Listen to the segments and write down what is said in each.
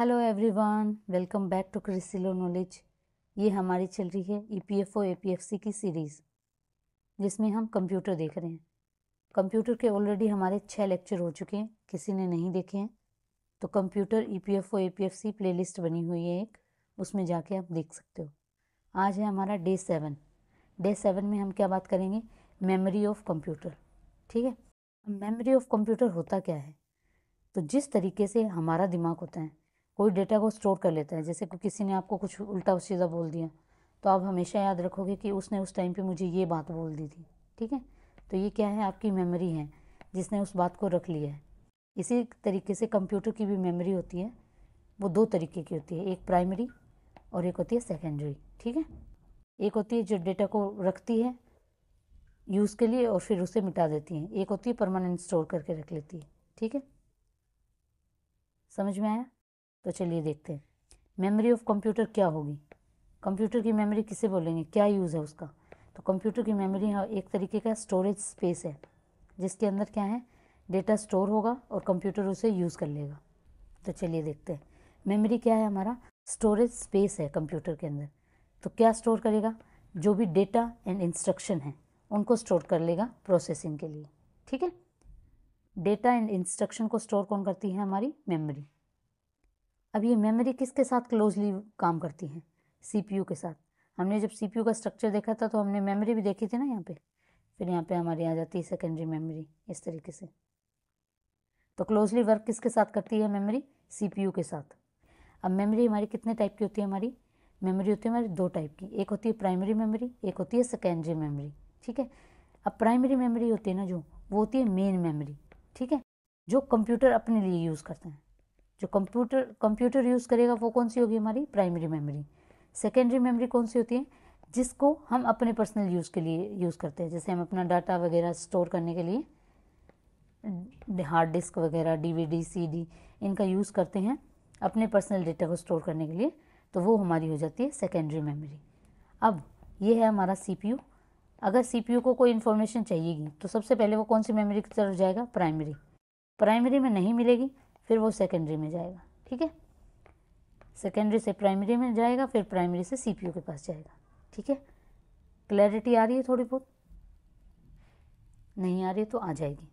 Hello everyone, welcome back to क्रिसिलो knowledge. ये हमारी चल रही है ईपीएफओ एपीएफसी की सीरीज़, जिसमें हम कंप्यूटर देख रहे हैं। कंप्यूटर के ऑलरेडी हमारे 6 लेक्चर हो चुके हैं। किसी ने नहीं देखे हैं तो कंप्यूटर ईपीएफओ एपीएफसी प्लेलिस्ट बनी हुई है एक, उसमें जाके आप देख सकते हो। आज है हमारा डे 7। डे 7 में हम क्या बात करेंगे? Memory of computer. ठीक है, मेमोरी ऑफ कंप्यूटर होता क्या है? तो जिस तरीके से हमारा दिमाग होता है, कोई डेटा को स्टोर कर लेता है। जैसे किसी ने आपको कुछ उल्टा सीधा बोल दिया तो आप हमेशा याद रखोगे कि उसने उस टाइम पे मुझे ये बात बोल दी थी। ठीक है, तो ये क्या है? आपकी मेमोरी है जिसने उस बात को रख लिया है। इसी तरीके से कंप्यूटर की भी मेमोरी होती है। वो दो तरीके की होती है, एक प्राइमरी और एक होती है सेकेंडरी। ठीक है, एक होती है जो डेटा को रखती है यूज़ के लिए और फिर उसे मिटा देती है। एक होती है परमानेंट स्टोर करके रख लेती है। ठीक है, समझ में आया? तो चलिए देखते हैं मेमोरी ऑफ कंप्यूटर क्या होगी। कंप्यूटर की मेमोरी किसे बोलेंगे, क्या यूज़ है उसका? तो कंप्यूटर की मेमोरी एक तरीके का स्टोरेज स्पेस है, जिसके अंदर क्या है, डेटा स्टोर होगा और कंप्यूटर उसे यूज़ कर लेगा। तो चलिए देखते हैं मेमोरी क्या है। हमारा स्टोरेज स्पेस है कंप्यूटर के अंदर। तो क्या स्टोर करेगा? जो भी डेटा एंड इंस्ट्रक्शन है उनको स्टोर कर लेगा प्रोसेसिंग के लिए। ठीक है, डेटा एंड इंस्ट्रक्शन को स्टोर कौन करती है? हमारी मेमोरी। अब ये मेमोरी किसके साथ क्लोजली काम करती है? सीपीयू के साथ। हमने जब सीपीयू का स्ट्रक्चर देखा था तो हमने मेमोरी भी देखी थी ना यहाँ पे। फिर यहाँ पे हमारी आ जाती है सेकेंडरी मेमोरी, इस तरीके से। तो क्लोजली वर्क किसके साथ करती है मेमोरी? सीपीयू के साथ। अब मेमोरी हमारी कितने टाइप की होती है? हमारी मेमोरी होती है हमारी दो टाइप की, एक होती है प्राइमरी मेमोरी, एक होती है सेकेंडरी मेमोरी। ठीक है, अब प्राइमरी मेमोरी होती है ना जो, वो होती है मेन मेमोरी। ठीक है, जो कंप्यूटर अपने लिए यूज़ करते हैं। जो कंप्यूटर यूज़ करेगा वो कौन सी होगी? हमारी प्राइमरी मेमोरी। सेकेंडरी मेमोरी कौन सी होती है? जिसको हम अपने पर्सनल यूज़ के लिए यूज़ करते हैं। जैसे हम अपना डाटा वगैरह स्टोर करने के लिए हार्ड डिस्क वगैरह, डीवीडी, सीडी, इनका यूज़ करते हैं अपने पर्सनल डेटा को स्टोर करने के लिए, तो वो हमारी हो जाती है सेकेंडरी मेमोरी। अब ये है हमारा सीपीयू। अगर सीपीयू को कोई इन्फॉर्मेशन चाहिएगी तो सबसे पहले वो कौन सी मेमोरी की तरफ जाएगा? प्राइमरी। प्राइमरी में नहीं मिलेगी फिर वो सेकेंडरी में जाएगा। ठीक है, सेकेंडरी से प्राइमरी में जाएगा, फिर प्राइमरी से सीपीयू के पास जाएगा। ठीक है, क्लैरिटी आ रही है? थोड़ी बहुत नहीं आ रही तो आ जाएगी।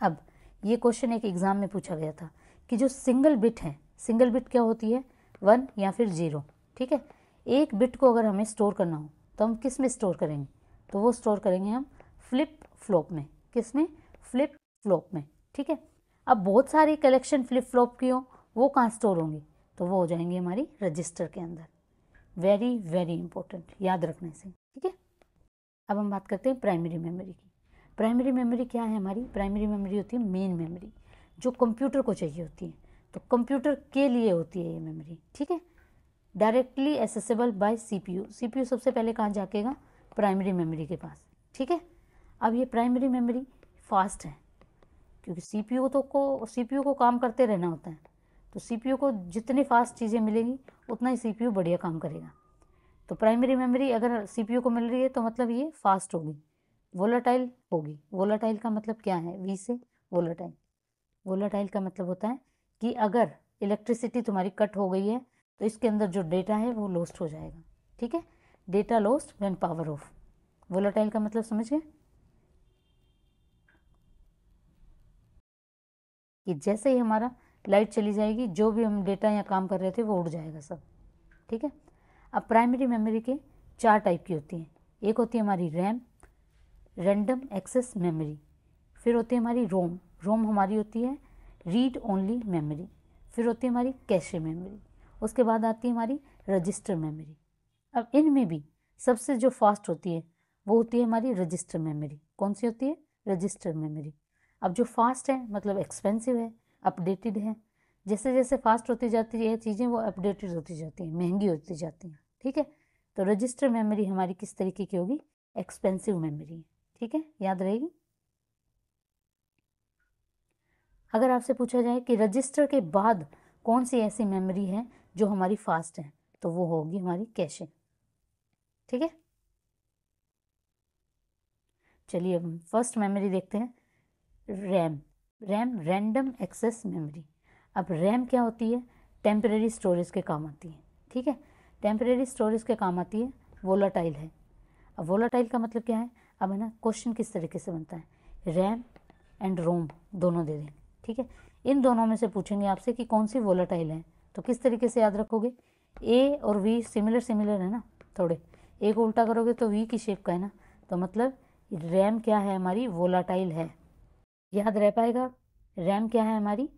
अब ये क्वेश्चन एक एग्ज़ाम में पूछा गया था कि जो सिंगल बिट है, सिंगल बिट क्या होती है? 1 या फिर 0। ठीक है, एक बिट को अगर हमें स्टोर करना हो तो हम किस में स्टोर करेंगे? तो वो स्टोर करेंगे हम फ्लिप फ्लॉप में। किस में? फ्लिप फ्लॉप में। ठीक है, अब बहुत सारी कलेक्शन फ्लिप फ्लॉप की हो, वो कहाँ स्टोर होंगी? तो वो हो जाएंगी हमारी रजिस्टर के अंदर। वेरी वेरी इंपॉर्टेंट, याद रखने से। ठीक है, अब हम बात करते हैं प्राइमरी मेमोरी की। प्राइमरी मेमोरी क्या है हमारी? प्राइमरी मेमोरी होती है मेन मेमोरी, जो कंप्यूटर को चाहिए होती है। तो कंप्यूटर के लिए होती है ये मेमोरी। ठीक है, directly accessible bye CPU. CPU सबसे पहले कहाँ जाकेगा? प्राइमरी मेमोरी के पास। ठीक है, अब ये प्राइमरी मेमोरी फास्ट है, क्योंकि सीपीयू को काम करते रहना होता है। तो सीपीयू को जितनी फास्ट चीज़ें मिलेंगी उतना ही सीपीयू बढ़िया काम करेगा। तो प्राइमरी मेमोरी अगर सीपीयू को मिल रही है तो मतलब ये फास्ट होगी, वोलाटाइल होगी। वोलाटाइल का मतलब क्या है? वी से वोलाटाइल। वोलाटाइल का मतलब होता है कि अगर इलेक्ट्रिसिटी तुम्हारी कट हो गई है तो इसके अंदर जो डेटा है वो लॉस्ट हो जाएगा। ठीक है, data lost when power of. Volatile का मतलब समझ गए कि जैसे ही हमारा लाइट चली जाएगी, जो भी हम डेटा या काम कर रहे थे वो उड़ जाएगा सब। ठीक है, अब प्राइमरी मेमोरी के 4 टाइप की होती हैं। एक होती है हमारी रैम, रैंडम एक्सेस मेमोरी। फिर होती है हमारी रोम। रोम हमारी होती है रीड ओनली मेमोरी। फिर होती है हमारी कैशे मेमोरी। उसके बाद आती है हमारी रजिस्टर मेमोरी। अब इनमें भी सबसे जो फास्ट होती है वो होती है हमारी रजिस्टर मेमोरी। कौन सी होती है? Register memory. अब जो फास्ट है मतलब एक्सपेंसिव है, अपडेटेड है। जैसे जैसे फास्ट होती जाती है चीज़ें, वो अपडेटेड होती जाती हैं, महंगी होती जाती हैं। ठीक है, तो रजिस्टर मेमोरी हमारी किस तरीके की होगी? Expensive memory. ठीक है, याद रहेगी। अगर आपसे पूछा जाए कि रजिस्टर के बाद कौन सी ऐसी मेमोरी है जो हमारी फास्ट है, तो वो होगी हमारी कैशे। ठीक है, चलिए अब हम फर्स्ट मेमोरी देखते हैं, RAM. RAM random access memory. अब रैम क्या होती है? टेम्परेरी स्टोरेज के काम आती है, ठीक है। टेम्परेरी स्टोरेज के काम आती है, वोलाटाइल है। अब वोलाटाइल का मतलब क्या है? अब है ना, क्वेश्चन किस तरीके से बनता है, रैम एंड रोम दोनों दे देंगे, ठीक है। इन दोनों में से पूछेंगे आपसे कि कौन सी वोलाटाइल है, तो किस तरीके से याद रखोगे? ए और वी सिमिलर सिमिलर है ना थोड़े, ए को उल्टा करोगे तो वी की शेप का है ना, तो मतलब रैम क्या है हमारी? वोलाटाइल है। याद रह पाएगा? रैम क्या है हमारी?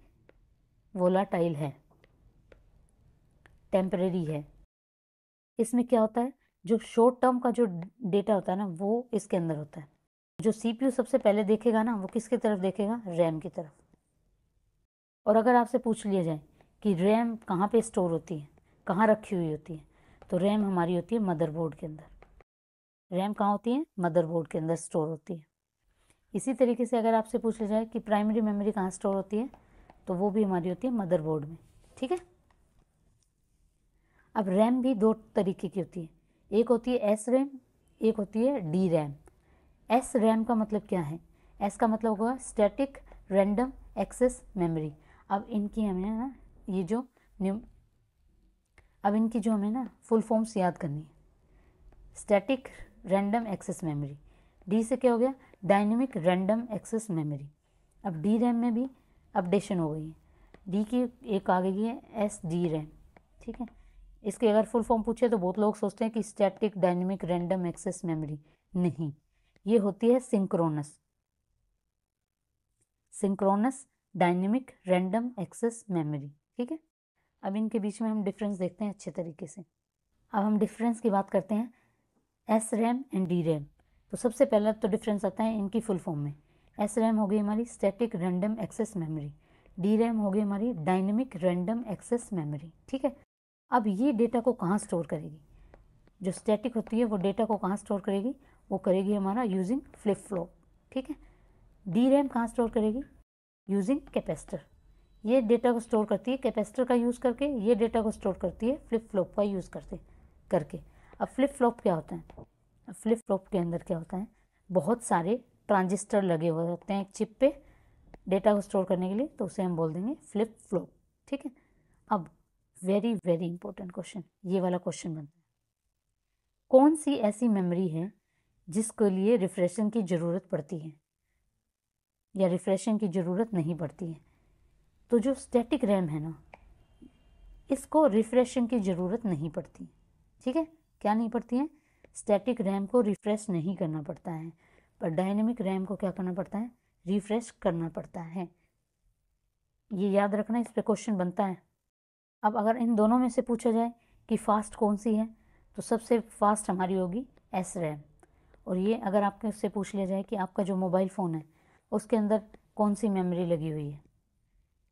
वोलाटाइल है, टेम्परेरी है। इसमें क्या होता है, जो शॉर्ट टर्म का जो डेटा होता है ना, वो इसके अंदर होता है। जो सीपीयू सबसे पहले देखेगा ना, वो किसकी तरफ देखेगा? रैम की तरफ। और अगर आपसे पूछ लिया जाए कि रैम कहाँ पे स्टोर होती है, कहाँ रखी हुई होती है, तो रैम हमारी होती है मदरबोर्ड के अंदर। रैम कहाँ होती है? मदरबोर्ड के अंदर स्टोर होती है। इसी तरीके से अगर आपसे पूछ लिया जाए कि प्राइमरी मेमोरी कहाँ स्टोर होती है, तो वो भी हमारी होती है मदरबोर्ड में, ठीक है। अब रैम भी दो तरीके की होती है, एक होती है एस रैम, एक होती है डी रैम। एस रैम का मतलब क्या है? एस का मतलब होगा स्टैटिक रैंडम एक्सेस मेमोरी। अब इनकी हमें ना ये जो अब इनकी जो हमें ना फुल फॉर्म्स याद करनी है। Static random access memory, D से क्या हो गया? Dynamic random access memory. अब डी रैम में भी अपडेशन हो गई है, डी की एक आ गई है एस डी रैम, ठीक है। इसके अगर फुल फॉर्म पूछे तो बहुत लोग सोचते हैं कि static dynamic random access memory, नहीं, ये होती है synchronous, synchronous dynamic random access memory, ठीक है। अब इनके बीच में हम डिफरेंस देखते हैं अच्छे तरीके से। अब हम डिफरेंस की बात करते हैं, S RAM and D RAM. तो सबसे पहला तो डिफरेंस आता है इनकी फुल फॉर्म में। एस रैम हो गई हमारी static random access memory, D RAM हो गई हमारी डायनेमिक रैंडम एक्सेस मेमोरी, ठीक है। अब ये डेटा को कहाँ स्टोर करेगी? जो स्टैटिक होती है वो डेटा को कहाँ स्टोर करेगी? वो करेगी हमारा यूजिंग फ्लिप फ्लॉप, ठीक है। डी रैम कहाँ स्टोर करेगी? Using capacitor. ये डेटा को स्टोर करती है कैपेसिटर का यूज़ करके, ये डेटा को स्टोर करती है फ्लिप फ्लॉप का यूज़ करके। अब फ्लिप फ्लॉप क्या होता है? फ्लिप फ्लॉप के अंदर क्या होता है, बहुत सारे ट्रांजिस्टर लगे हुए होते हैं एक चिप पे डेटा को स्टोर करने के लिए, तो उसे हम बोल देंगे फ्लिप फ्लॉप, ठीक है। अब वेरी वेरी इंपॉर्टेंट क्वेश्चन, ये वाला क्वेश्चन बनता है, कौन सी ऐसी मेमोरी है जिसके लिए रिफ्रेशिंग की ज़रूरत पड़ती है या रिफ्रेशिंग की ज़रूरत नहीं पड़ती है? तो जो स्टैटिक रैम है ना, इसको रिफ्रेशिंग की ज़रूरत नहीं पड़ती, ठीक है। क्या नहीं पड़ती है? स्टैटिक रैम को रिफ्रेश नहीं करना पड़ता है, पर डायनेमिक रैम को क्या करना पड़ता है? रिफ्रेश करना पड़ता है। ये याद रखना, इस पे क्वेश्चन बनता है। अब अगर इन दोनों में से पूछा जाए कि फास्ट कौन सी है, तो सबसे फास्ट हमारी होगी एस रैम। और ये अगर आपके उससे पूछ लिया जाए कि आपका जो मोबाइल फ़ोन है उसके अंदर कौन सी मेमोरी लगी हुई है,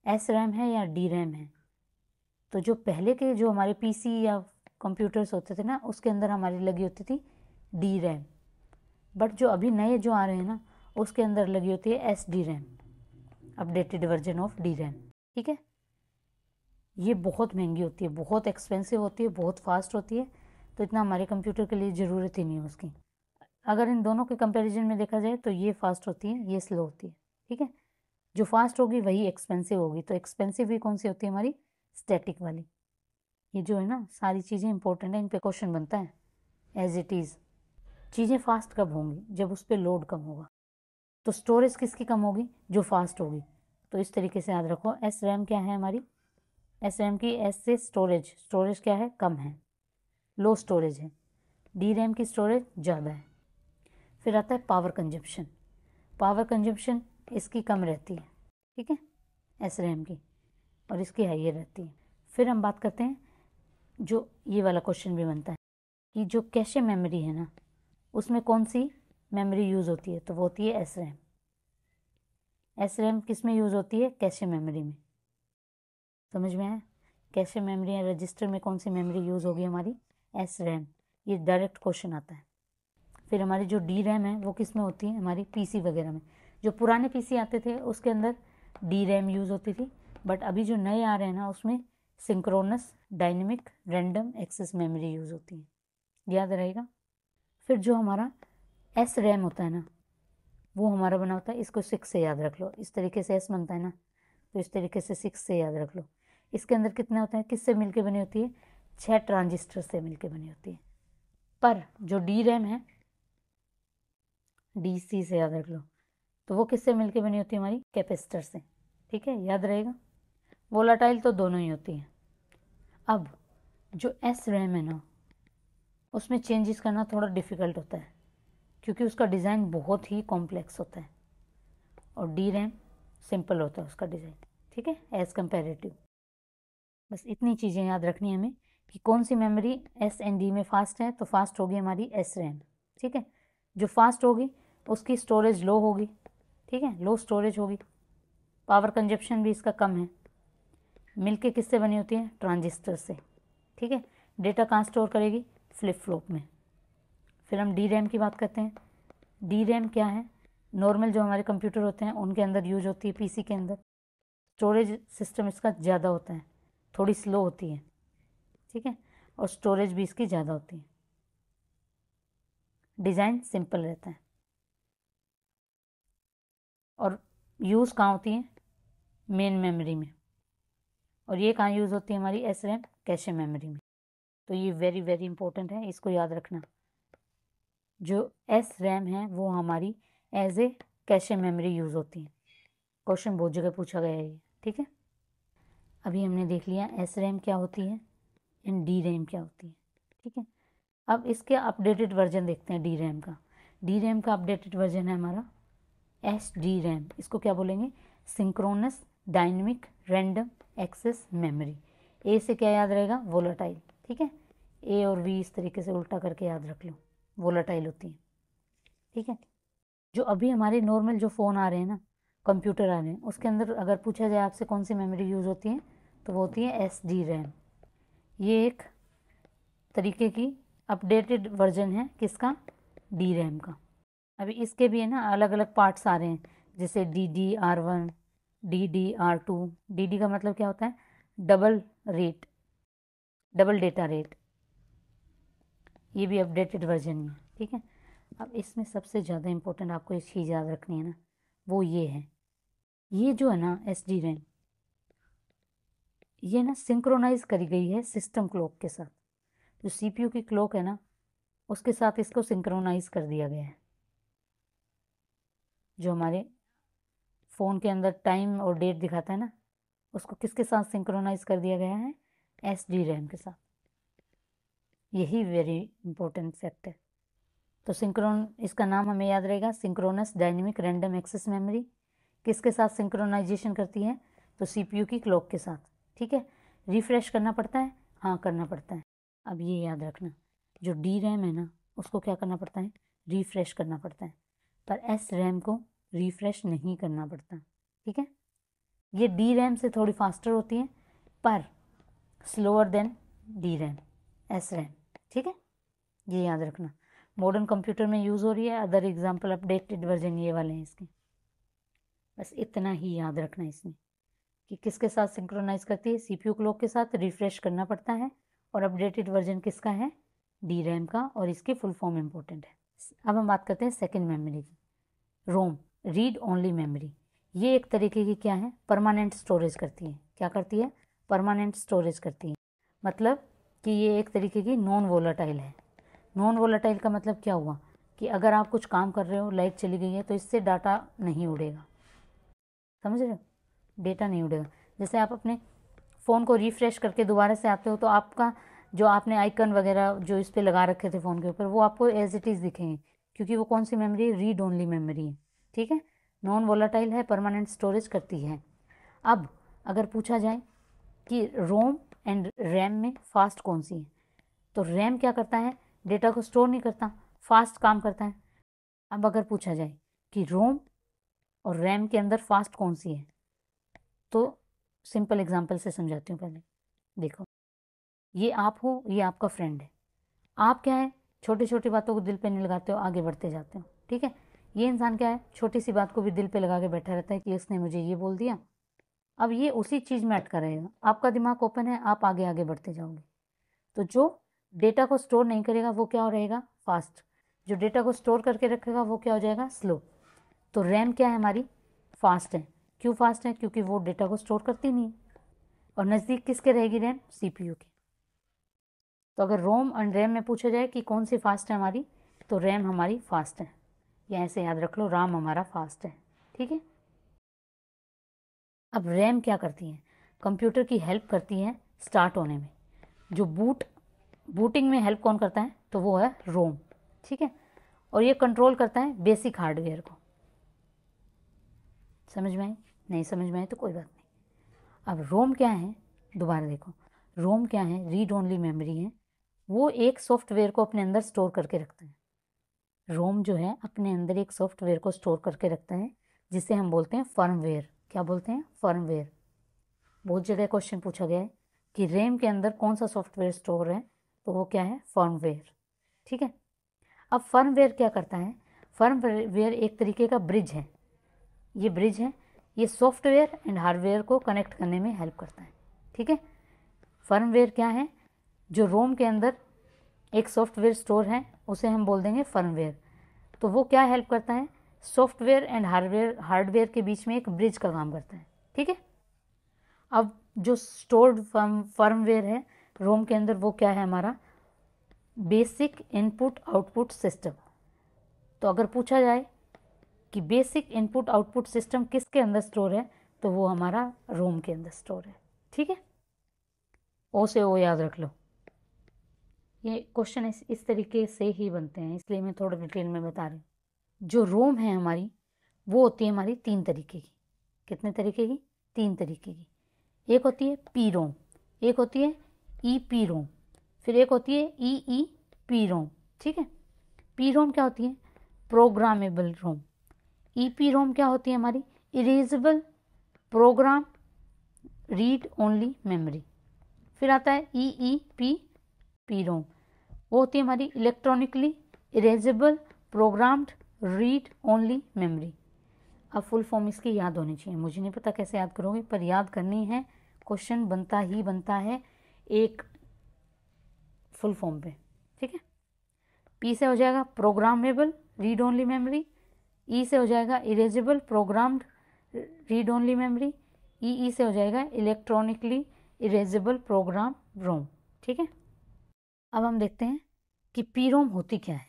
एस रैम है या डी रैम है, तो जो पहले के जो हमारे पीसी या कंप्यूटर्स होते थे ना, उसके अंदर हमारी लगी होती थी डी रैम। बट जो अभी नए जो आ रहे हैं ना, उसके अंदर लगी होती है S D RAM, updated version of D RAM, ठीक है। ये बहुत महंगी होती है, बहुत एक्सपेंसिव होती है, बहुत फास्ट होती है, तो इतना हमारे कंप्यूटर के लिए ज़रूरत ही नहीं है उसकी। अगर इन दोनों के कंपैरिजन में देखा जाए तो ये फास्ट होती है, ये स्लो होती है, ठीक है। जो फास्ट होगी वही एक्सपेंसिव होगी, तो एक्सपेंसिव भी कौन सी होती है हमारी? स्टैटिक वाली। ये जो है ना सारी चीज़ें इंपॉर्टेंट है, इन पे क्वेश्चन बनता है एज इट इज़। चीज़ें फास्ट कब होंगी? जब उस पर लोड कम होगा। तो स्टोरेज किसकी कम होगी? जो फास्ट होगी। तो इस तरीके से याद रखो, एस रैम क्या है हमारी? एस रैम की एस से स्टोरेज, स्टोरेज क्या है? कम है, लो स्टोरेज है। डी रैम की स्टोरेज ज़्यादा है। फिर आता है पावर कंजप्शन, पावर कंजप्शन इसकी कम रहती है, ठीक है, एस रैम की, और इसकी हाइयर रहती है। फिर हम बात करते हैं, जो ये वाला क्वेश्चन भी बनता है कि जो कैशे मेमोरी है ना, उसमें कौन सी मेमोरी यूज़ होती है? तो वो होती है एस रैम। एस रैम किस में यूज़ होती है? कैशे मेमोरी में। समझ में आया? कैशे मेमोरी या रजिस्टर में कौन सी मेमोरी यूज़ होगी हमारी? S RAM. ये डायरेक्ट क्वेश्चन आता है। फिर हमारी जो डी रैम है वो किस में होती है? हमारी पीसी वगैरह में। जो पुराने पीसी आते थे उसके अंदर डी रैम यूज़ होती थी, बट अभी जो नए आ रहे हैं ना उसमें synchronous dynamic random access memory use होती है, याद रहेगा। फिर जो हमारा एस रैम होता है ना, वो हमारा बना होता है, इसको 6 से याद रख लो, इस तरीके से एस बनता है ना, तो इस तरीके से 6 से याद रख लो। इसके अंदर कितने होते हैं, किससे मिलके बनी होती है, 6 ट्रांजिस्टर से मिलके बनी होती है। पर जो डी रैम है, DC से याद रख लो, तो वो किससे मिलके बनी होती है, हमारी कैपेसिटर से। ठीक है, याद रहेगा। वोलाटाइल तो दोनों ही होती हैं। अब जो एस रैम है ना, उसमें चेंजेस करना थोड़ा डिफ़िकल्ट होता है, क्योंकि उसका डिज़ाइन बहुत ही कॉम्प्लेक्स होता है, और डी रैम सिंपल होता है उसका डिज़ाइन। ठीक है, एज़ कंपेरेटिव। बस इतनी चीज़ें याद रखनी है हमें कि कौन सी मेमोरी एस एंड डी में फास्ट है, तो फास्ट होगी हमारी एस रैम। ठीक है, जो फास्ट होगी उसकी स्टोरेज लो होगी। ठीक है, लो स्टोरेज होगी, पावर कंजप्शन भी इसका कम है। मिलके किससे बनी होती है, ट्रांजिस्टर से। ठीक है, डेटा कहाँ स्टोर करेगी, फ्लिप फ्लॉप में। फिर हम डी रैम की बात करते हैं। डी रैम क्या है, नॉर्मल जो हमारे कंप्यूटर होते हैं उनके अंदर यूज होती है, PC के अंदर। स्टोरेज सिस्टम इसका ज़्यादा होता है, थोड़ी स्लो होती है। ठीक है, और स्टोरेज भी इसकी ज़्यादा होती है। डिज़ाइन सिंपल रहता है, और यूज़ कहाँ होती है, मेन मेमोरी में। और ये कहाँ यूज़ होती है, हमारी एस रैम कैशे मेमोरी में। तो ये वेरी वेरी इंपॉर्टेंट है, इसको याद रखना। जो एस रैम है वो हमारी as a cache memory use होती है। क्वेश्चन बहुत जगह पूछा गया है ये। ठीक है, अभी हमने देख लिया एस रैम क्या होती है एंड डी रैम क्या होती है। ठीक है, अब इसके अपडेटेड वर्जन देखते हैं डी रैम का। डी रैम का अपडेटेड वर्जन है हमारा SD रैम। इसको क्या बोलेंगे, synchronous dynamic random access memory. A से क्या याद रहेगा, वोलाटाइल। ठीक है, A और V इस तरीके से उल्टा करके याद रख लो, वोलाटाइल होती है। ठीक है, जो अभी हमारे नॉर्मल जो फ़ोन आ रहे हैं ना, कंप्यूटर आ रहे हैं, उसके अंदर अगर पूछा जाए आपसे कौन सी मेमोरी यूज़ होती है, तो वो होती है SD रैम। ये एक तरीके की अपडेटेड वर्जन है किसका, डी रैम का। अभी इसके भी है ना अलग अलग पार्ट्स आ रहे हैं, जैसे DDR1, DDR2। DD का मतलब क्या होता है, double rate, double data rate. ये भी अपडेटेड वर्जन में। ठीक है, अब इसमें सबसे ज़्यादा इम्पोर्टेंट आपको एक चीज़ याद रखनी है ना, वो ये है, ये जो है ना SD रैम, ये ना सिंक्रोनाइज करी गई है सिस्टम क्लॉक के साथ। जो CPU की क्लॉक है ना, उसके साथ इसको सिंक्रोनाइज कर दिया गया है। जो हमारे फ़ोन के अंदर टाइम और डेट दिखाता है ना, उसको किसके साथ सिंक्रोनाइज कर दिया गया है, SD रैम के साथ। यही वेरी इंपॉर्टेंट फैक्ट है। तो सिंक्रोन, इसका नाम हमें याद रहेगा, synchronous dynamic random access memory. किसके साथ सिंक्रोनाइजेशन करती है, तो CPU की क्लॉक के साथ। ठीक है, रिफ्रेश करना पड़ता है, हाँ करना पड़ता है। अब ये याद रखना, जो डी रैम है ना, उसको क्या करना पड़ता है, रिफ्रेश करना पड़ता है, पर एस रैम को रिफ्रेश नहीं करना पड़ता। ठीक है, ये डी रैम से थोड़ी फास्टर होती है, पर slower then D RAM, S RAM. ठीक है, ये याद रखना। मॉडर्न कंप्यूटर में यूज़ हो रही है। अदर एग्जाम्पल अपडेटेड वर्जन ये वाले हैं इसके। बस इतना ही याद रखना इसमें कि किसके साथ सिंक्रोनाइज करती है, CPU क्लॉक के साथ। रिफ्रेश करना पड़ता है, और अपडेटेड वर्जन किसका है, डी रैम का, और इसकी फुल फॉर्म इंपॉर्टेंट है। अब हम बात करते हैं सेकेंड मेमोरी की, रोम, रीड ओनली मेमोरी। ये एक तरीके की क्या है, परमानेंट स्टोरेज करती है। क्या करती है, परमानेंट स्टोरेज करती है। मतलब कि ये एक तरीके की नॉन वोलाटाइल है। नॉन वोलाटाइल का मतलब क्या हुआ, कि अगर आप कुछ काम कर रहे हो, लाइट चली गई है, तो इससे डाटा नहीं उड़ेगा। समझ रहे हो, डेटा नहीं उड़ेगा। जैसे आप अपने फ़ोन को रिफ़्रेश करके दोबारा से आते हो, तो आपका जो आपने आइकन वगैरह जो इस पर लगा रखे थे फ़ोन के ऊपर, वो आपको एज इट इज़ दिखेंगे, क्योंकि वो कौन सी मेमोरी है, रीड ओनली मेमोरी है। ठीक है, नॉन वोलाटाइल है, परमानेंट स्टोरेज करती है। अब अगर पूछा जाए कि रोम एंड रैम में फास्ट कौन सी है, तो रैम क्या करता है, डेटा को स्टोर नहीं करता, फास्ट काम करता है। अब अगर पूछा जाए कि रोम और रैम के अंदर फास्ट कौन सी है, तो सिंपल एग्जांपल से समझाती हूँ। पहले देखो, ये आप हो, ये आपका फ्रेंड है। आप क्या है, छोटी छोटी बातों को दिल पे नहीं लगाते हो, आगे बढ़ते जाते हो। ठीक है, ये इंसान क्या है, छोटी सी बात को भी दिल पे लगा के बैठा रहता है कि इसने मुझे ये बोल दिया। अब ये उसी चीज़ में अटका रहेगा। आपका दिमाग ओपन है, आप आगे आगे बढ़ते जाओगे। तो जो डेटा को स्टोर नहीं करेगा वो क्या हो रहेगा, फास्ट। जो डेटा को स्टोर करके रखेगा वो क्या हो जाएगा, स्लो। तो रैम क्या है हमारी, फास्ट है। क्यों फास्ट है? क्योंकि वो डेटा को स्टोर करती नहीं है। और नज़दीक किसके रहेगी रैम? CPU के। तो अगर रोम एंड रैम में पूछा जाए कि कौन सी फास्ट है हमारी, तो रैम हमारी फास्ट है, या ऐसे याद रख लो राम हमारा फास्ट है। ठीक है। अब रैम क्या करती है? कंप्यूटर की हेल्प करती है स्टार्ट होने में। जो बूटिंग में हेल्प कौन करता है? तो वो है रोम। ठीक है। और ये कंट्रोल करता है बेसिक हार्डवेयर को। समझ में आई? नहीं समझ में आई तो कोई बात नहीं। अब रोम क्या है? दोबारा देखो, रोम क्या है? रीड ओनली मेमोरी है। वो एक सॉफ्टवेयर को अपने अंदर स्टोर करके रखता है। रोम जो है अपने अंदर एक सॉफ्टवेयर को स्टोर करके रखता है, जिसे हम बोलते हैं फर्मवेयर। क्या बोलते हैं? फर्मवेयर। बहुत जगह क्वेश्चन पूछा गया है कि रैम के अंदर कौन सा सॉफ्टवेयर स्टोर है, तो वो क्या है? फर्मवेयर। ठीक है। अब फर्मवेयर क्या करता है? फर्मवेयर एक तरीके का ब्रिज है। ये ब्रिज है, ये सॉफ्टवेयर एंड हार्डवेयर को कनेक्ट करने में हेल्प करता है। ठीक है। फर्मवेयर क्या है? जो रोम के अंदर एक सॉफ्टवेयर स्टोर है, उसे हम बोल देंगे फर्मवेयर। तो वो क्या हेल्प करता है? सॉफ्टवेयर एंड हार्डवेयर के बीच में एक ब्रिज का काम करता है। ठीक है। अब जो स्टोर्ड फर्मवेयर है रोम के अंदर, वो क्या है हमारा? Basic input output system. तो अगर पूछा जाए कि बेसिक इनपुट आउटपुट सिस्टम किसके अंदर स्टोर है, तो वो हमारा रोम के अंदर स्टोर है। ठीक है। ओ से ओ याद रख लो। ये क्वेश्चन इस तरीके से ही बनते हैं, इसलिए मैं थोड़ा डिटेल में बता रही हूँ। जो रोम है हमारी, वो होती है हमारी 3 तरीके की। कितने तरीके की? 3 तरीके की। एक होती है पी रोम, एक होती है ई पी रोम, फिर एक होती है ई पी रोम। ठीक है। पी रोम क्या होती है? प्रोग्रामेबल रोम। ई पी रोम क्या होती है हमारी? Erasable program read only memory. फिर आता है ई पी रोम, वो होती है हमारी electronically erasable programmed read only memory. अब फुल फॉर्म इसकी याद होनी चाहिए। मुझे नहीं पता कैसे याद करोगे, पर याद करनी है। क्वेश्चन बनता ही बनता है एक फुल फॉर्म पे। ठीक है। पी से हो जाएगा programmable read only memory, E से हो जाएगा erasable programmed read only memory, E से हो जाएगा इलेक्ट्रॉनिकली इरेजेबल प्रोग्राम रोम। ठीक है। अब हम देखते हैं कि पी रोम होती क्या है।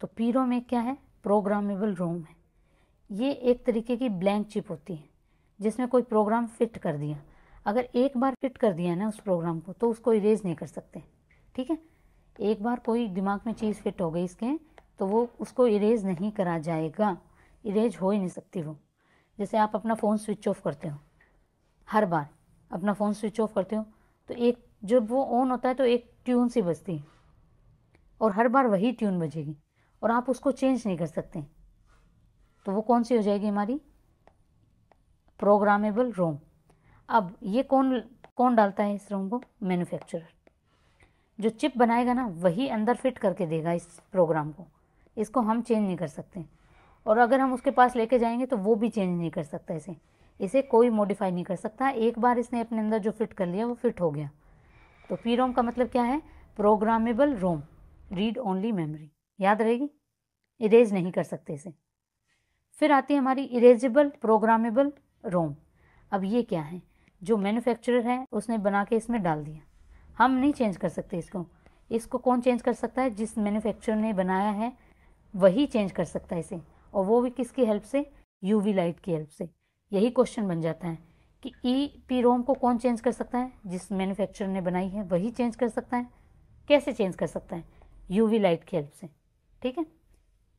तो पी रोम एक क्या है? प्रोग्रामेबल रोम है। ये एक तरीके की ब्लैंक चिप होती है, जिसमें कोई प्रोग्राम फिट कर दिया। अगर एक बार फिट कर दिया ना उस प्रोग्राम को, तो उसको इरेज नहीं कर सकते। ठीक है। एक बार कोई दिमाग में चीज़ फिट हो गई इसके, तो वो उसको इरेज नहीं करा जाएगा, इरेज हो ही नहीं सकती वो। जैसे आप अपना फ़ोन स्विच ऑफ करते हो, हर बार अपना फ़ोन स्विच ऑफ करते हो, तो एक जब वो ऑन होता है तो एक ट्यून सी बजती है, और हर बार वही ट्यून बजेगी, और आप उसको चेंज नहीं कर सकते। तो वो कौन सी हो जाएगी हमारी? प्रोग्रामेबल रोम। अब ये कौन कौन डालता है इस रोम को? मैन्युफैक्चरर। जो चिप बनाएगा ना, वही अंदर फिट करके देगा इस प्रोग्राम को। इसको हम चेंज नहीं कर सकते, और अगर हम उसके पास लेके जाएंगे तो वो भी चेंज नहीं कर सकता। इसे कोई मॉडिफाई नहीं कर सकता। एक बार इसने अपने अंदर जो फिट कर लिया वो फिट हो गया। तो पी रोम का मतलब क्या है? प्रोग्रामेबल रोम रीड ओनली मेमोरी। याद रहेगी, इरेज नहीं कर सकते इसे। फिर आती है हमारी इरेजेबल प्रोग्रामेबल रोम। अब ये क्या है? जो मैन्युफैक्चरर है उसने बना के इसमें डाल दिया, हम नहीं चेंज कर सकते इसको कौन चेंज कर सकता है? जिस मैन्युफैक्चरर ने बनाया है वही चेंज कर सकता है इसे, और वो भी किसकी हेल्प से? यूवी लाइट की हेल्प से। यही क्वेश्चन बन जाता है कि ई पी रोम को कौन चेंज कर सकता है? जिस मैन्युफैक्चरर ने बनाई है वही चेंज कर सकता है। कैसे चेंज कर सकता है? यूवी लाइट की हेल्प से। ठीक है।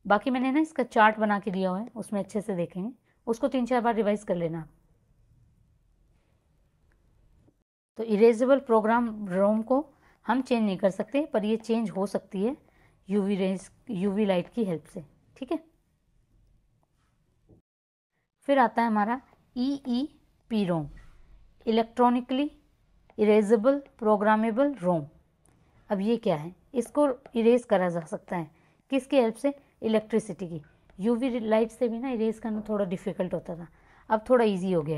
बाकी मैंने ना इसका चार्ट बना के दिया हुआ है, उसमें अच्छे से देखेंगे, उसको 3-4 बार रिवाइज कर लेना। तो इरेजेबल प्रोग्राम रोम को हम चेंज नहीं कर सकते, पर ये चेंज हो सकती है यूवी लाइट की हेल्प से। ठीक है। फिर आता है हमारा E P ROM, electronically erasable programmable रोम। अब ये क्या है? इसको इरेज करा जा सकता है किसकी हेल्प से? इलेक्ट्रिसिटी की। यूवी लाइट से भी ना इरेज करना थोड़ा डिफ़िकल्ट होता था, अब थोड़ा इजी हो गया।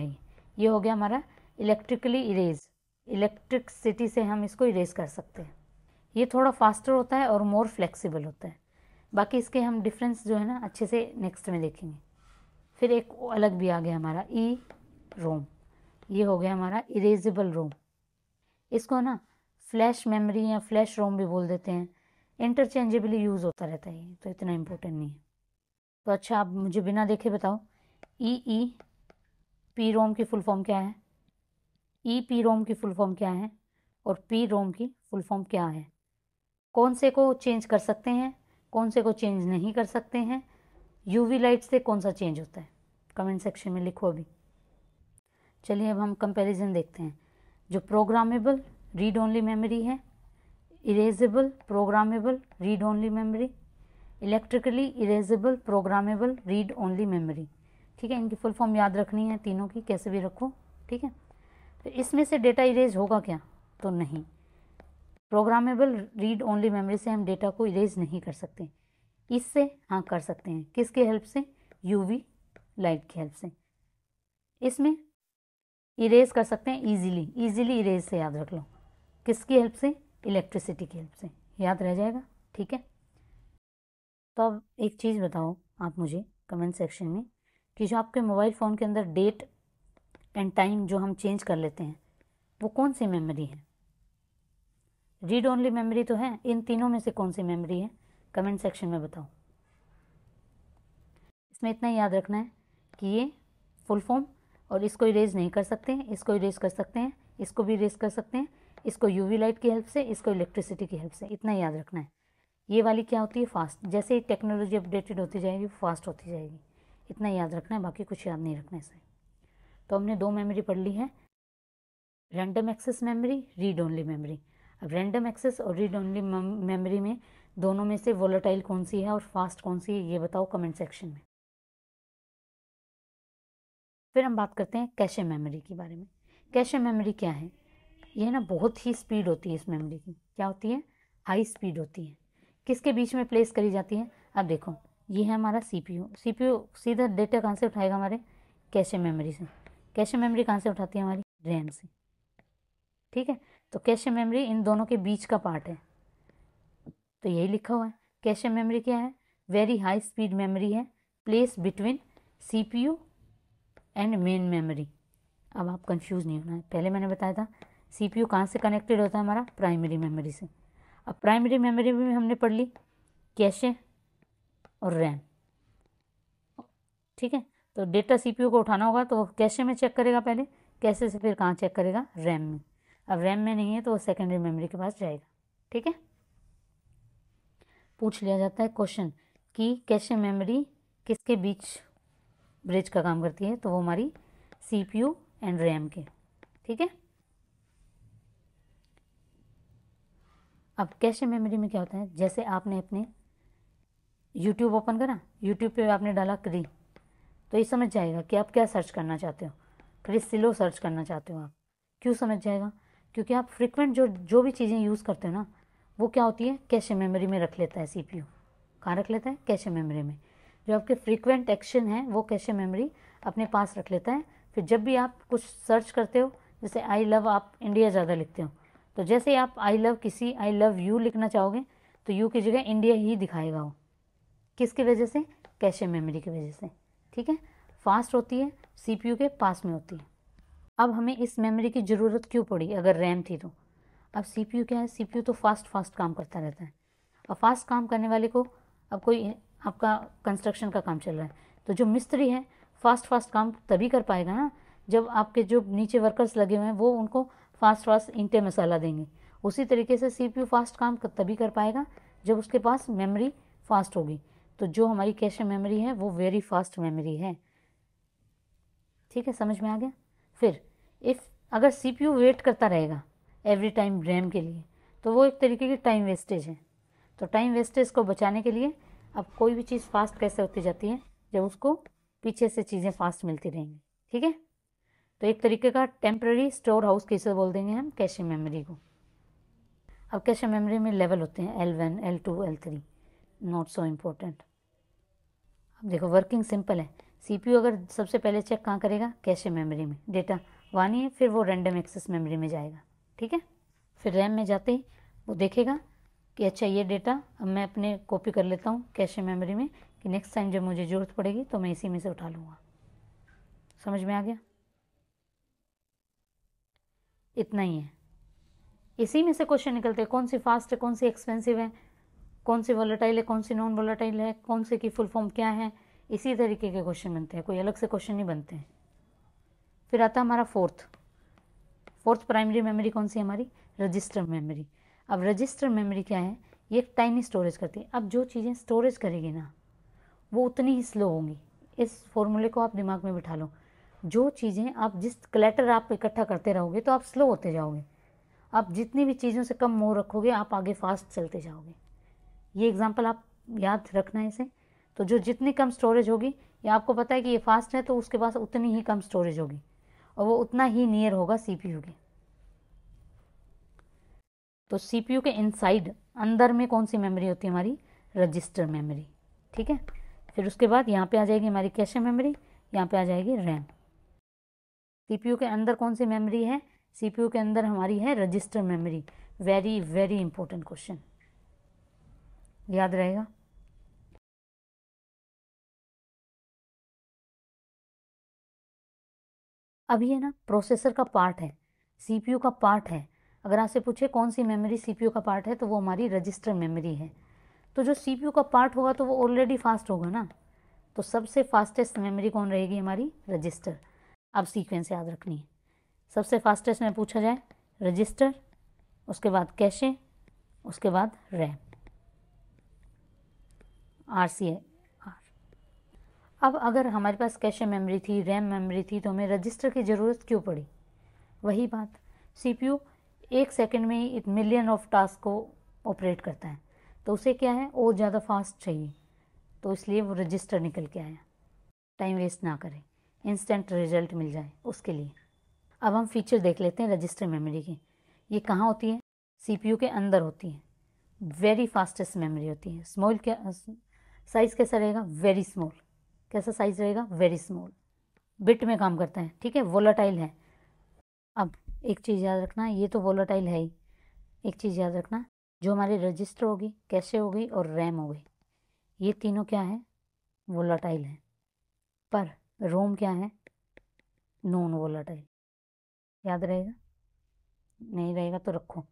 ये हो गया हमारा इलेक्ट्रिकली इरेज। इलेक्ट्रिसिटी से हम इसको इरेज कर सकते हैं। ये थोड़ा फास्टर होता है और मोर फ्लेक्सिबल होता है। बाकी इसके हम डिफरेंस जो है ना अच्छे से नेक्स्ट में देखेंगे। फिर एक अलग भी आ गया हमारा ई रोम, ये हो गया हमारा इरेजेबल रोम। इसको ना फ्लैश मेमोरी या फ्लैश रोम भी बोल देते हैं, इंटरचेंजेबली यूज़ होता रहता है, तो इतना इम्पोर्टेंट नहीं है। तो अच्छा, आप मुझे बिना देखे बताओ ई पी रोम की फुल फॉर्म क्या है, ई पी रोम की फुल फॉर्म क्या है और पी रोम की फुल फॉर्म क्या है, कौन से को चेंज कर सकते हैं, कौन से को चेंज नहीं कर सकते हैं, यूवी लाइट से कौन सा चेंज होता है, कमेंट सेक्शन में लिखो अभी। चलिए अब हम कंपैरिजन देखते हैं। जो प्रोग्रामेबल रीड ओनली मेमोरी है, erasable programmable read only memory, electrically erasable programmable read only memory. ठीक है, इनकी फुल फॉर्म याद रखनी है तीनों की, कैसे भी रखो। ठीक है, तो इसमें से डेटा इरेज होगा क्या, तो नहीं, प्रोग्रामेबल रीड ओनली मेमोरी से हम डेटा को इरेज नहीं कर सकते। इससे हाँ कर सकते हैं, किसके हेल्प से, यूवी लाइट की हेल्प से। इसमें इरेज कर सकते हैं इजीली इरेज से याद रख लो, किसकी हेल्प से, इलेक्ट्रिसिटी की हेल्प से, याद रह जाएगा। ठीक है, तो अब एक चीज़ बताओ आप मुझे कमेंट सेक्शन में कि जो आपके मोबाइल फ़ोन के अंदर डेट एंड टाइम जो हम चेंज कर लेते हैं वो कौन सी मेमोरी है, रीड ओनली मेमोरी तो है, इन तीनों में से कौन सी मेमोरी है, कमेंट सेक्शन में बताओ। इसमें इतना ही याद रखना है कि ये फुल फॉर्म, और इसको इरेज नहीं कर सकते हैं, इसको इरेज कर सकते हैं, इसको भी इरेज कर सकते हैं, इसको यूवी लाइट की हेल्प से, इसको इलेक्ट्रिसिटी की हेल्प से, इतना ही याद रखना है। ये वाली क्या होती है, फास्ट, जैसे ही टेक्नोलॉजी अपडेटेड होती जाएगी फास्ट होती जाएगी, इतना याद रखना है, बाकी कुछ याद नहीं रखना इसे। तो हमने दो मेमोरी पढ़ ली है, random access memory, read only memory. अब रैंडम एक्सेस और रीड ओनली मेमोरी में दोनों में से वोलेटाइल कौन सी है और फास्ट कौन सी है, ये बताओ कमेंट सेक्शन में। फिर हम बात करते हैं कैशे मेमोरी के बारे में। कैशे मेमोरी क्या है, ये ना बहुत ही स्पीड होती है इस मेमोरी की, क्या होती है, हाई स्पीड होती है। किसके बीच में प्लेस करी जाती है, अब देखो ये है हमारा सीपीयू सीधा डेटा कहाँ से उठाएगा, हमारे कैशे मेमोरी से। कैशे मेमोरी कहाँ से उठाती है, हमारी रैम से। ठीक है, तो कैशे मेमोरी इन दोनों के बीच का पार्ट है, तो यही लिखा हुआ है। कैशे मेमोरी क्या है, वेरी हाई स्पीड मेमोरी है, place between CPU and main memory. अब आप कंफ्यूज नहीं होना है, पहले मैंने बताया था सीपीयू कहाँ से कनेक्टेड होता है, हमारा प्राइमरी मेमोरी से। अब प्राइमरी मेमोरी में हमने पढ़ ली कैशे और रैम। ठीक है, तो डेटा सीपीयू को उठाना होगा तो कैशे में चेक करेगा पहले, कैशे से फिर कहाँ चेक करेगा, रैम में। अब रैम में नहीं है तो वो सेकेंडरी मेमोरी के पास जाएगा। ठीक है, पूछ लिया जाता है क्वेश्चन कि कैशे मेमोरी किसके बीच ब्रिज का काम करती है, तो वो हमारी सीपीयू एंड रैम के। ठीक है, अब कैशे मेमोरी में क्या होता है, जैसे आपने अपने यूट्यूब ओपन करा, यूट्यूब पे आपने डाला क्री, तो ये समझ जाएगा कि आप क्या सर्च करना चाहते हो, क्रिसिलो सर्च करना चाहते हो आप। क्यों समझ जाएगा, क्योंकि आप फ्रिक्वेंट जो भी चीज़ें यूज़ करते हो ना, वो क्या होती है, कैशे मेमोरी में रख लेता है सीपीयू। कहाँ रख लेता है, कैशे मेमोरी में। जो आपके फ्रीक्वेंट एक्शन है वो कैशे मेमोरी अपने पास रख लेता है। फिर जब भी आप कुछ सर्च करते हो, जैसे आई लव आप इंडिया ज़्यादा लिखते हो, तो जैसे ही आप आई लव यू लिखना चाहोगे तो यू की जगह इंडिया ही दिखाएगा वो, किसकी वजह से, कैशे मेमोरी की वजह से। ठीक है, फास्ट होती है, सीपीयू के पास में होती है। अब हमें इस मेमोरी की ज़रूरत क्यों पड़ी अगर रैम थी तो। अब सीपीयू क्या है, सीपीयू तो फास्ट काम करता रहता है, और फास्ट काम करने वाले को, अब कोई आपका कंस्ट्रक्शन का काम चल रहा है तो जो मिस्त्री है फास्ट काम तभी कर पाएगा ना जब आपके जो नीचे वर्कर्स लगे हुए हैं वो उनको फास्ट ईंटें मसाला देंगे। उसी तरीके से सीपीयू फास्ट काम तभी कर पाएगा जब उसके पास मेमोरी फास्ट होगी। तो जो हमारी कैशे मेमोरी है वो वेरी फास्ट मेमोरी है। ठीक है, समझ में आ गया। फिर अगर सीपीयू वेट करता रहेगा एवरी टाइम रैम के लिए तो वो एक तरीके की टाइम वेस्टेज है। तो टाइम वेस्टेज को बचाने के लिए अब कोई भी चीज़ फास्ट कैसे होती जाती है, जब उसको पीछे से चीज़ें फास्ट मिलती रहेंगी। ठीक है, तो एक तरीके का टेम्पररी स्टोर हाउस कैसे बोल देंगे हम कैशे मेमोरी को। अब कैशे मेमोरी में लेवल होते हैं L1, L2, L3, not so important. अब देखो वर्किंग सिंपल है, सीपीयू अगर सबसे पहले चेक कहाँ करेगा, कैशे मेमोरी में, डेटा वहाँ नहीं है, फिर वो रैंडम एक्सेस मेमोरी में जाएगा। ठीक है, फिर रैम में जाते ही वो देखेगा कि अच्छा ये डेटा अब मैं अपने कॉपी कर लेता हूँ कैशे मेमोरी में, कि नेक्स्ट टाइम जब मुझे ज़रूरत पड़ेगी तो मैं इसी में से उठा लूँगा। समझ में आ गया? इतना ही है। इसी में से क्वेश्चन निकलते हैं, कौन सी फास्ट है, कौन सी एक्सपेंसिव है, कौन सी वोलेटाइल है, कौन सी नॉन वोलेटाइल है, कौन से की फुल फॉर्म क्या है। इसी तरीके के क्वेश्चन बनते हैं, कोई अलग से क्वेश्चन नहीं बनते हैं। फिर आता है हमारा फोर्थ प्राइमरी मेमोरी कौन सी है हमारी? Register memory. अब रजिस्टर मेमोरी क्या है? ये एक टाइनी स्टोरेज करती है। अब जो चीज़ें स्टोरेज करेगी ना वो उतनी ही स्लो होंगी। इस फॉर्मूले को आप दिमाग में बिठा लो। जो चीज़ें आप जिस क्लटर आप इकट्ठा करते रहोगे तो आप स्लो होते जाओगे। आप जितनी भी चीज़ों से कम मोह रखोगे आप आगे फास्ट चलते जाओगे। ये एग्जाम्पल आप याद रखना है इसे। तो जो जितनी कम स्टोरेज होगी, या आपको पता है कि ये फास्ट है तो उसके पास उतनी ही कम स्टोरेज होगी और वो उतना ही नियर होगा सीपीयू के। तो सीपीयू के इनसाइड अंदर में कौन सी मेमोरी होती है हमारी? Register memory. ठीक है। फिर उसके बाद यहाँ पे आ जाएगी हमारी कैशे मेमोरी, यहाँ पे आ जाएगी रैम। सीपीयू के अंदर कौन सी मेमोरी है? सीपीयू के अंदर हमारी है register memory. Very very important question, याद रहेगा। अब ये ना प्रोसेसर का पार्ट है, सीपीयू का पार्ट है। अगर आपसे पूछे कौन सी मेमोरी सीपीयू का पार्ट है तो वो हमारी रजिस्टर मेमोरी है। तो जो सीपीयू का पार्ट होगा तो वो ऑलरेडी फास्ट होगा ना, तो सबसे फास्टेस्ट मेमोरी कौन रहेगी हमारी? रजिस्टर। अब सीक्वेंस याद रखनी है। सबसे फास्टेस्ट में पूछा जाए रजिस्टर, उसके बाद कैशे, उसके बाद रैम, RCA। अब अगर हमारे पास कैशे मेमोरी थी, रैम मेमोरी थी, तो हमें रजिस्टर की ज़रूरत क्यों पड़ी? वही बात, सीपीयू 1 सेकंड में ही 1 मिलियन ऑफ टास्क को ऑपरेट करता है, तो उसे क्या है और ज़्यादा फास्ट चाहिए, तो इसलिए वो रजिस्टर निकल के आया। टाइम वेस्ट ना करें, इंस्टेंट रिजल्ट मिल जाए उसके लिए। अब हम फीचर देख लेते हैं रजिस्टर मेमोरी के। ये कहाँ होती है? सीपीयू के अंदर होती है। वेरी फास्टेस्ट मेमोरी होती है। स्मॉल क्या साइज़ कैसा रहेगा? Very small. कैसा साइज़ रहेगा? Very small. बिट में काम करता है, ठीक है, वोलाटाइल है। अब एक चीज़ याद रखना, ये तो वोलाटाइल है ही। एक चीज़ याद रखना, जो हमारे रजिस्टर होगी, कैशे हो गई और रैम हो गई, ये तीनों क्या है? वोलाटाइल है। पर रोम क्या है? Non volatile. याद रहेगा? नहीं रहेगा तो रखो।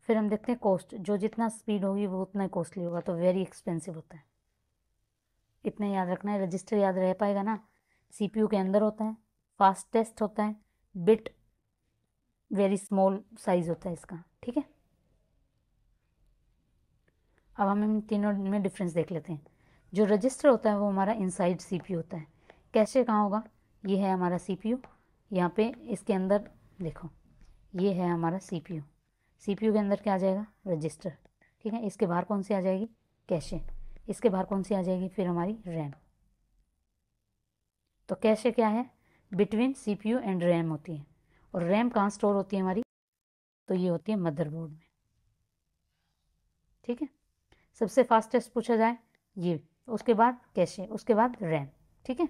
फिर हम देखते हैं कॉस्ट। जो जितना स्पीड होगी वो उतना कॉस्टली होगा, तो वेरी एक्सपेंसिव होता है। इतना याद रखना है। रजिस्टर याद रह पाएगा ना? सीपीयू के अंदर होता है, फास्टेस्ट होता है, बिट वेरी स्मॉल साइज होता है इसका, ठीक है। अब हम इन तीनों में डिफरेंस देख लेते हैं। जो रजिस्टर होता है वो हमारा इनसाइड सीपीयू होता है। कैसे कहाँ होगा? ये है हमारा सीपीयू, यहाँ पे इसके अंदर देखो, ये है हमारा सीपीयू। सीपीयू के अंदर क्या आ जाएगा? रजिस्टर, ठीक है। इसके बाहर कौन सी आ जाएगी? कैशे। इसके बाहर कौन सी आ जाएगी फिर? हमारी रैम। तो कैशे क्या है? बिटवीन सीपीयू एंड रैम होती है। और रैम कहाँ स्टोर होती है हमारी? तो ये होती है मदरबोर्ड में, ठीक है। सबसे फास्टेस्ट पूछा जाए ये, उसके बाद कैशे, उसके बाद रैम, ठीक है।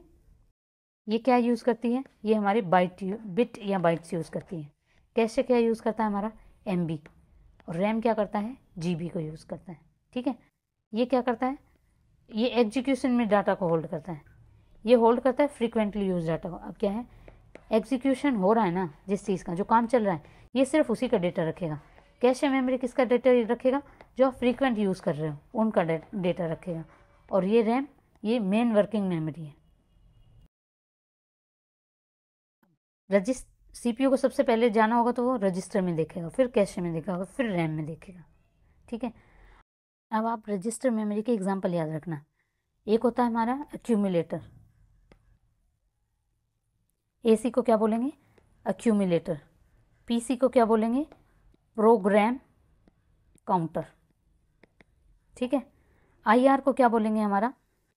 ये क्या यूज़ करती है? ये हमारे बिट या बाइट्स यूज़ करती है। कैशे क्या यूज़ करता है हमारा? MB। और रैम क्या करता है? GB को यूज़ करता है, ठीक है। ये क्या करता है? ये एग्जीक्यूशन में डाटा को होल्ड करता है। ये होल्ड करता है फ्रीक्वेंटली यूज डाटा को। अब क्या है? एग्जीक्यूशन हो रहा है ना जिस चीज़ का, जो काम चल रहा है, ये सिर्फ उसी का डेटा रखेगा। कैशे मेमोरी किसका डेटा रखेगा? जो आप फ्रीक्वेंट यूज़ कर रहे हो उनका डेटा रखेगा। और ये रैम, ये मेन वर्किंग मेमोरी है। सीपीयू को सबसे पहले जाना होगा तो वो रजिस्टर में देखेगा, फिर कैशे में देखेगा, फिर रैम में देखेगा, ठीक है। अब आप रजिस्टर मेमोरी के एग्जाम्पल याद रखना। एक होता है हमारा एक्यूमुलेटर। AC को क्या बोलेंगे? एक्यूमुलेटर। PC को क्या बोलेंगे? प्रोग्राम काउंटर, ठीक है। IR को क्या बोलेंगे हमारा?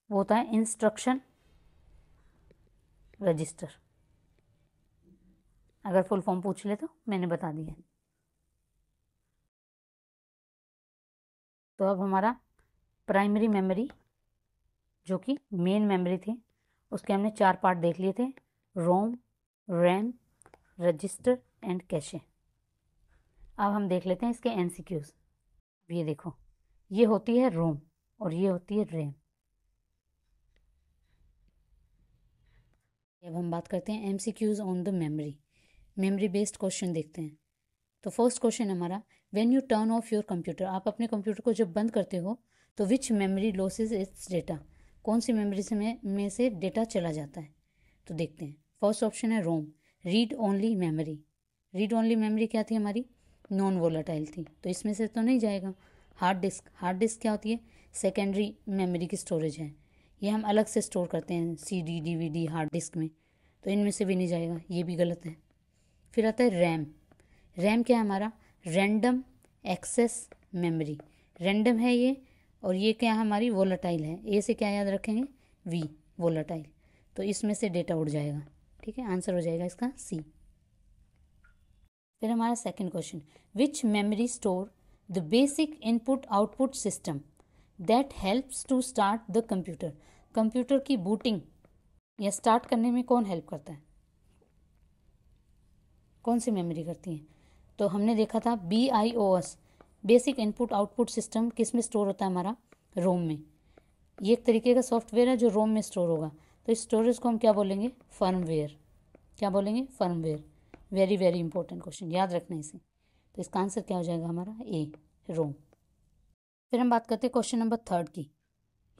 वो होता है इंस्ट्रक्शन रजिस्टर। अगर फुल फॉर्म पूछ ले तो मैंने बता दिया। तो अब हमारा प्राइमरी मेमोरी जो कि मेन मेमोरी थी, उसके हमने 4 पार्ट देख लिए थे, रोम, रैम, रजिस्टर एंड कैशे। अब हम देख लेते हैं इसके MCQs। ये देखो, ये होती है रोम और ये होती है रैम। अब हम बात करते हैं MCQs on the memory based question देखते हैं। तो फर्स्ट क्वेश्चन हमारा, when U turn off your computer, आप अपने कंप्यूटर को जब बंद करते हो तो विच मेमोरी लॉसेज इट्स डेटा, कौन सी मेमोरी में से डेटा चला जाता है। तो देखते हैं। फर्स्ट ऑप्शन है ROM, read only memory. Read only memory क्या थी हमारी, नॉन वोलाटाइल थी, तो इसमें से तो नहीं जाएगा। हार्ड डिस्क क्या होती है, सेकेंडरी मेमोरी की स्टोरेज है, ये हम अलग से स्टोर करते हैं CD DVD हार्ड डिस्क में, तो इनमें से भी नहीं जाएगा, ये भी गलत है। फिर आता है रैम क्या है हमारा, रैंडम एक्सेस मेमोरी। रैंडम है ये, और ये क्या है हमारी, वोलाटाइल है। ए से क्या याद रखेंगे, वी, वोलाटाइल, तो इसमें से डेटा उड़ जाएगा। ठीक है, आंसर हो जाएगा इसका सी। फिर हमारा second question, which memory store the basic input output system that helps to start the computer. Computer की बूटिंग या स्टार्ट करने में कौन हेल्प करता है, कौन सी मेमोरी करती है। तो हमने देखा था BIOS, basic input output system, किस में स्टोर होता है हमारा, रोम में। ये एक तरीके का सॉफ्टवेयर है जो रोम में स्टोर होगा, तो इस स्टोरेज को हम क्या बोलेंगे, फर्मवेयर। क्या बोलेंगे, firmware. Very very important question, याद रखना इसे। तो इसका आंसर क्या हो जाएगा हमारा, ए, रोम। फिर हम बात करते हैं क्वेश्चन नंबर थर्ड की।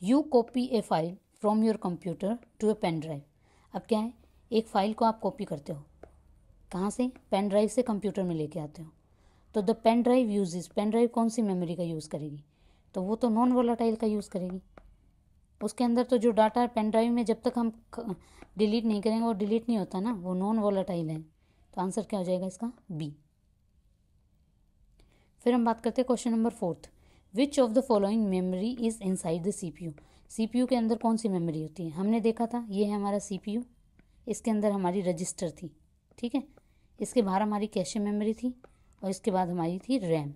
You copy a file from your computer to a pen drive. अब क्या है, एक फाइल को आप कॉपी करते हो, कहाँ से, पेन ड्राइव से कंप्यूटर में लेके आते हो। तो the pen drive uses, pen drive कौन सी मेमोरी का यूज़ करेगी, तो वो तो नॉन वोलाटाइल का यूज़ करेगी। उसके अंदर तो जो डाटा पेन ड्राइव में जब तक हम डिलीट नहीं करेंगे वो डिलीट नहीं होता ना, वो नॉन वोलाटाइल है। तो आंसर क्या हो जाएगा इसका, बी। फिर हम बात करते हैं question number fourth, which of the following memory is inside the CPU। CPU के अंदर कौन सी मेमोरी होती है, हमने देखा था ये है हमारा CPU, इसके अंदर हमारी रजिस्टर थी। ठीक है, इसके बाहर हमारी कैशे मेमोरी थी, और इसके बाद हमारी थी रैम।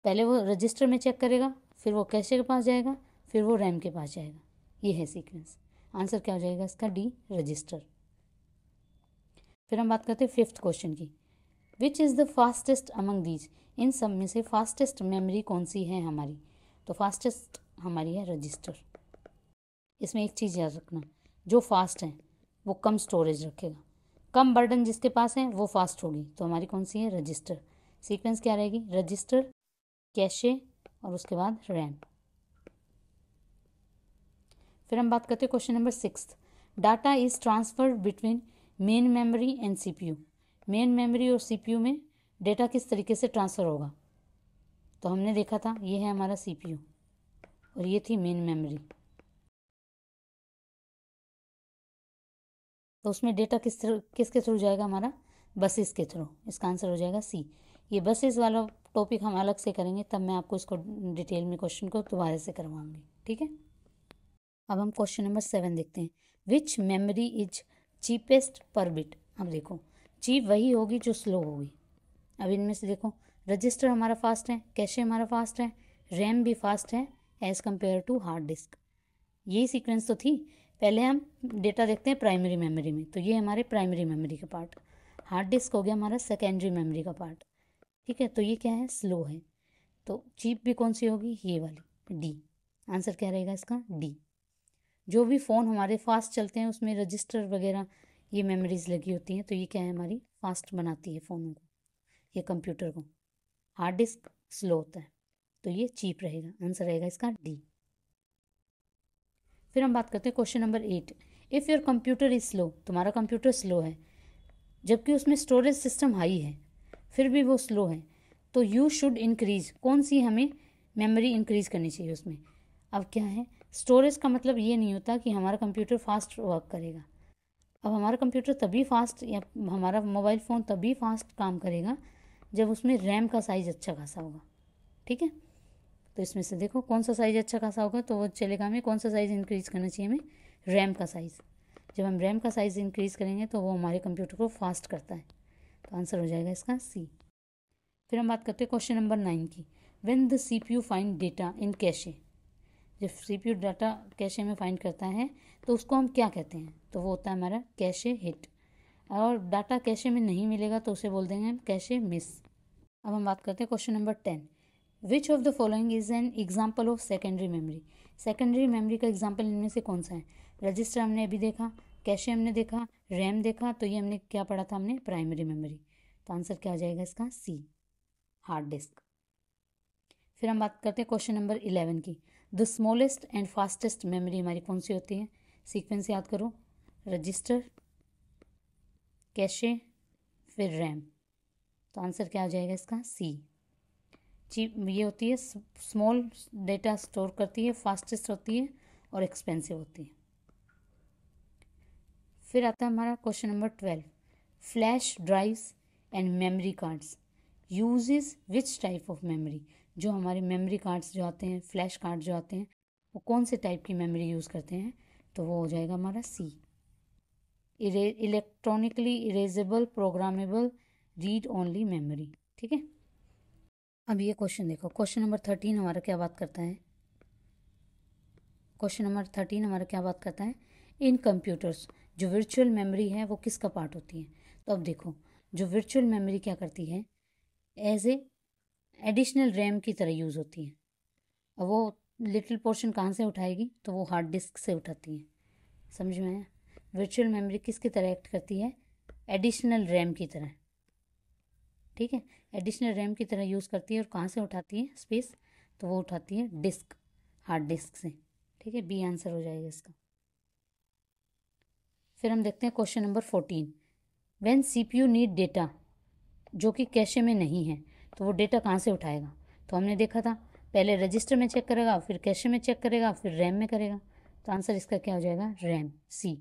पहले वो रजिस्टर में चेक करेगा, फिर वो कैशे के पास जाएगा, फिर वो रैम के पास जाएगा। ये है सीक्वेंस। आंसर क्या हो जाएगा इसका, डी, रजिस्टर। फिर हम बात करते हैं फिफ्थ क्वेश्चन की, which is the fastest among these. इन सब में से फास्टेस्ट मेमोरी कौन सी है हमारी, तो फास्टेस्ट हमारी है रजिस्टर। इसमें एक चीज़ याद रखना, जो फास्ट है वो कम स्टोरेज रखेगा, कम बर्डन जिसके पास है वो फास्ट होगी, तो हमारी कौन सी है, रजिस्टर। सीक्वेंस क्या रहेगी, रजिस्टर, कैशे, और उसके बाद रैम। फिर हम बात करते हैं question number six, data is transferred between main memory and CPU। Main memory और CPU में डेटा किस तरीके से ट्रांसफ़र होगा, तो हमने देखा था ये है हमारा CPU और ये थी मेन मेमोरी। तो उसमें डेटा किसके थ्रू जाएगा हमारा, बसेस के थ्रू। इसका आंसर हो जाएगा सी। ये बसेस वाला टॉपिक हम अलग से करेंगे, तब मैं आपको इसको डिटेल में क्वेश्चन को दोबारा से करवाऊंगी। ठीक है, अब हम क्वेश्चन नंबर 7 देखते हैं, विच मेमोरी इज चीपेस्ट पर बिट। अब देखो, चीप वही होगी जो स्लो होगी। अब इनमें से देखो, रजिस्टर हमारा फास्ट है, कैशे हमारा फास्ट है, रैम भी फास्ट है as compared to hard disk. यही सीक्वेंस तो थी। पहले हम डेटा देखते हैं प्राइमरी मेमोरी में, तो ये हमारे प्राइमरी मेमोरी का पार्ट, हार्ड डिस्क हो गया हमारा सेकेंडरी मेमोरी का पार्ट। ठीक है, तो ये क्या है, स्लो है। तो चीप भी कौन सी होगी, ये वाली, डी। आंसर क्या रहेगा इसका, डी। जो भी फ़ोन हमारे फास्ट चलते हैं उसमें रजिस्टर वगैरह ये मेमोरीज लगी होती हैं, तो ये क्या है, हमारी फास्ट बनाती है फ़ोनों को, ये कंप्यूटर को। हार्ड डिस्क स्लो होता है, तो ये चीप रहेगा। आंसर रहेगा इसका डी। फिर हम बात करते हैं question number 8, if your computer is slow, तुम्हारा कंप्यूटर स्लो है जबकि उसमें स्टोरेज सिस्टम हाई है, फिर भी वो स्लो है, तो यू शुड इंक्रीज, कौन सी हमें मेमोरी इंक्रीज करनी चाहिए उसमें। अब क्या है, स्टोरेज का मतलब ये नहीं होता कि हमारा कंप्यूटर फास्ट वर्क करेगा। अब हमारा कंप्यूटर तभी फास्ट, या हमारा मोबाइल फ़ोन तभी फास्ट काम करेगा जब उसमें रैम का साइज़ अच्छा खासा होगा। ठीक है, तो इसमें से देखो कौन सा साइज़ अच्छा खासा होगा, तो वो चलेगा हमें कौन सा साइज़ इंक्रीज़ करना चाहिए, हमें रैम का साइज़। जब हम रैम का साइज़ इंक्रीज़ करेंगे तो वो हमारे कंप्यूटर को फास्ट करता है, तो आंसर हो जाएगा इसका सी। फिर हम बात करते हैं क्वेश्चन नंबर 9 की, when the CPU find data in cache. जब CPU डाटा कैशे में फाइंड करता है तो उसको हम क्या कहते हैं, तो वो होता है हमारा कैशे हिट। और डाटा कैशे में नहीं मिलेगा तो उसे बोल देंगे हम कैशे मिस। अब हम बात करते हैं question number 10, which of the following is an example of secondary memory. Secondary memory का एग्जाम्पल इनमें से कौन सा है, रजिस्टर हमने अभी देखा, कैशे हमने देखा, रैम देखा, तो ये हमने क्या पढ़ा था हमने, प्राइमरी मेमोरी। तो आंसर क्या आ जाएगा इसका, सी, हार्ड डिस्क। फिर हम बात करते हैं क्वेश्चन नंबर 11 की। The smallest and fastest memory हमारी कौन सी होती है, सीक्वेंस याद करो, रजिस्टर, कैशे, फिर रैम। तो आंसर क्या आ जाएगा इसका, सी। चीप ये होती है, स्मॉल डेटा स्टोर करती है, फास्टेस्ट होती है और एक्सपेंसिव होती है। फिर आता है हमारा question number 12। Flash drives and memory cards uses which type of memory. जो हमारे मेमोरी कार्ड्स जो आते हैं, फ्लैश कार्ड जो आते हैं, वो कौन से टाइप की मेमोरी यूज़ करते हैं, तो वो हो जाएगा हमारा C, electronically erasable programmable read only memory. ठीक है, अब ये क्वेश्चन देखो, क्वेश्चन नंबर 13 हमारा क्या बात करता है, क्वेश्चन नंबर 13 हमारा क्या बात करता है, इन कंप्यूटर्स जो वर्चुअल मेमोरी है वो किसका पार्ट होती है। तो अब देखो, जो वर्चुअल मेमोरी क्या करती है, एज ए एडिशनल रैम की तरह यूज़ होती है। अब वो लिटिल पोर्शन कहाँ से उठाएगी, तो वो हार्ड डिस्क से उठाती है। समझ में आया, वर्चुअल मेमोरी किसकी तरह एक्ट करती है, एडिशनल रैम की तरह। ठीक है, एडिशनल रैम की तरह यूज़ करती है और कहाँ से उठाती है स्पेस, तो वो उठाती है डिस्क, हार्ड डिस्क से। ठीक है, बी आंसर हो जाएगा इसका। फिर हम देखते हैं question number 14। When CPU need data जो कि कैशे में नहीं है, तो वो डेटा कहाँ से उठाएगा। तो हमने देखा था पहले रजिस्टर में चेक करेगा, फिर कैशे में चेक करेगा, फिर रैम में करेगा। तो आंसर इसका क्या हो जाएगा, रैम, सी।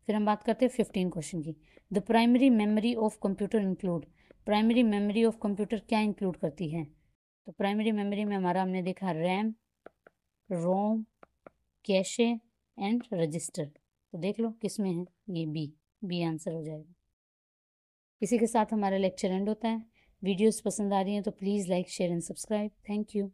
फिर हम बात करते हैं 15 क्वेश्चन की। The primary memory of computer include, primary memory of computer क्या इंक्लूड करती है। तो प्राइमरी मेमोरी में हमारा हमने देखा RAM, ROM, cache and register. तो देख लो किस में है, ये बी, बी आंसर हो जाएगा। इसी के साथ हमारा लेक्चर एंड होता है। वीडियोस पसंद आ रही हैं तो please like, share and subscribe. Thank you.